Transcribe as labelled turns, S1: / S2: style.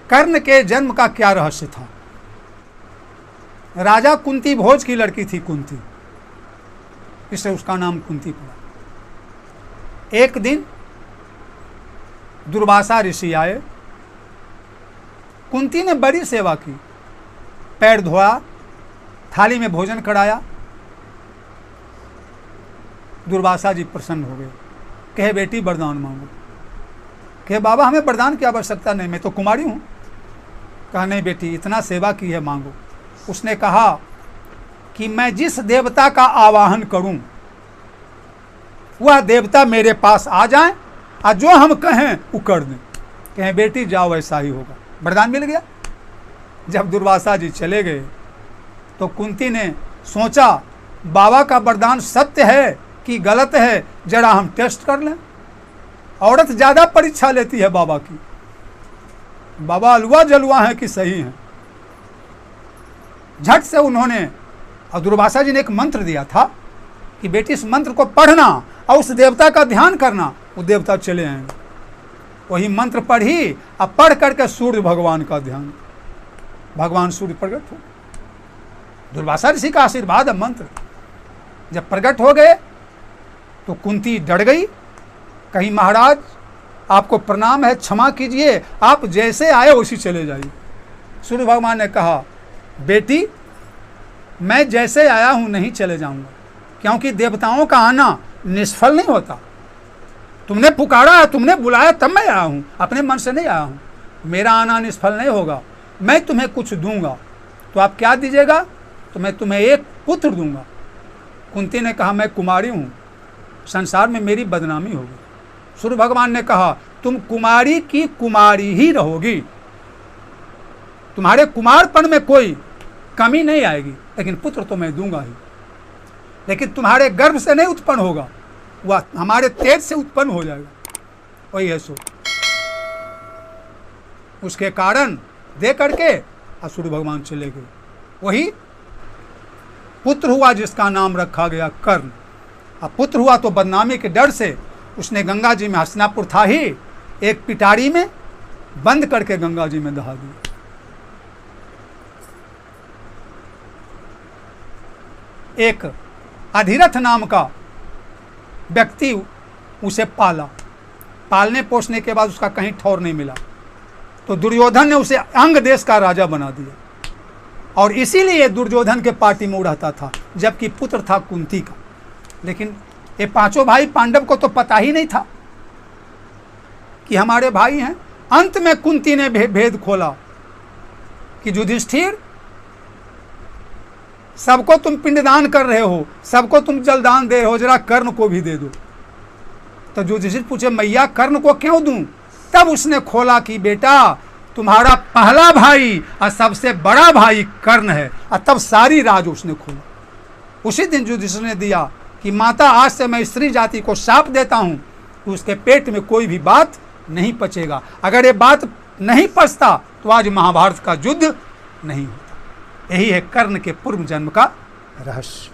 S1: कर्ण के जन्म का क्या रहस्य था। राजा कुंती भोज की लड़की थी कुंती, इससे उसका नाम कुंती पड़ा। एक दिन दुर्वासा ऋषि आए, कुंती ने बड़ी सेवा की, पैर धोया, थाली में भोजन कराया। दुर्वासा जी प्रसन्न हो गए, कहे बेटी वरदान मांगो। कहे बाबा हमें वरदान की आवश्यकता नहीं, मैं तो कुमारी हूँ। कहा नहीं बेटी, इतना सेवा की है, मांगो। उसने कहा कि मैं जिस देवता का आवाहन करूं वह देवता मेरे पास आ जाए और जो हम कहें वो कर दें। कहें बेटी जाओ, ऐसा ही होगा। वरदान मिल गया। जब दुर्वासा जी चले गए तो कुंती ने सोचा बाबा का वरदान सत्य है कि गलत है, जरा हम टेस्ट कर लें। औरत ज़्यादा परीक्षा लेती है बाबा की, बाबा अलवा जलवा है कि सही है। झट से उन्होंने, और दुर्वासा जी ने एक मंत्र दिया था कि बेटी इस मंत्र को पढ़ना और उस देवता का ध्यान करना, वो देवता चले आएंगे। वही मंत्र पढ़ी और पढ़ करके सूर्य भगवान का ध्यान, भगवान सूर्य प्रकट हो। दुर्वासा ऋषि का आशीर्वाद है मंत्र। जब प्रकट हो गए तो कुंती डर गई, कहीं महाराज आपको प्रणाम है, क्षमा कीजिए, आप जैसे आए उसी चले जाइए। सूर्य भगवान ने कहा बेटी मैं जैसे आया हूँ नहीं चले जाऊँगा, क्योंकि देवताओं का आना निष्फल नहीं होता। तुमने पुकारा, तुमने बुलाया, तब मैं आया हूँ, अपने मन से नहीं आया हूँ। मेरा आना निष्फल नहीं होगा। मैं तुम्हें कुछ दूंगा, तो आप क्या दीजिएगा? तो मैं तुम्हें एक पुत्र दूंगा। कुंती ने कहा मैं कुमारी हूँ, संसार में मेरी बदनामी होगी। सूर्य भगवान ने कहा तुम कुमारी की कुमारी ही रहोगी, तुम्हारे कुमारपन में कोई कमी नहीं आएगी, लेकिन पुत्र तो मैं दूंगा ही। लेकिन तुम्हारे गर्भ से नहीं उत्पन्न होगा, वह हमारे तेज से उत्पन्न हो जाएगा। वही है सो। उसके कारण दे करके सूर्य भगवान चले गए। वही पुत्र हुआ जिसका नाम रखा गया कर्ण। अब पुत्र हुआ तो बदनामी के डर से उसने गंगा जी में, हस्तिनापुर था ही, एक पिटारी में बंद करके गंगा जी में दहा दिया। एक अधिरथ नाम का व्यक्ति उसे पाला, पालने पोषने के बाद उसका कहीं ठौर नहीं मिला, तो दुर्योधन ने उसे अंग देश का राजा बना दिया। और इसीलिए दुर्योधन के पार्टी में रहता था, जबकि पुत्र था कुंती का। लेकिन ये पांचों भाई पांडव को तो पता ही नहीं था कि हमारे भाई हैं। अंत में कुंती ने भेद खोला कि युधिष्ठिर सबको तुम पिंडदान कर रहे हो, सबको तुम जलदान दे रहे हो, जरा कर्ण को भी दे दो। तो युधिष्ठिर पूछे मैया कर्ण को क्यों दूं? तब उसने खोला कि बेटा तुम्हारा पहला भाई और सबसे बड़ा भाई कर्ण है। और तब सारी राज उसने खोला। उसी दिन युधिष्ठिर ने दिया कि माता आज से मैं स्त्री जाति को शाप देता हूं कि उसके पेट में कोई भी बात नहीं पचेगा। अगर ये बात नहीं पचता तो आज महाभारत का युद्ध नहीं होता। यही है कर्ण के पूर्व जन्म का रहस्य।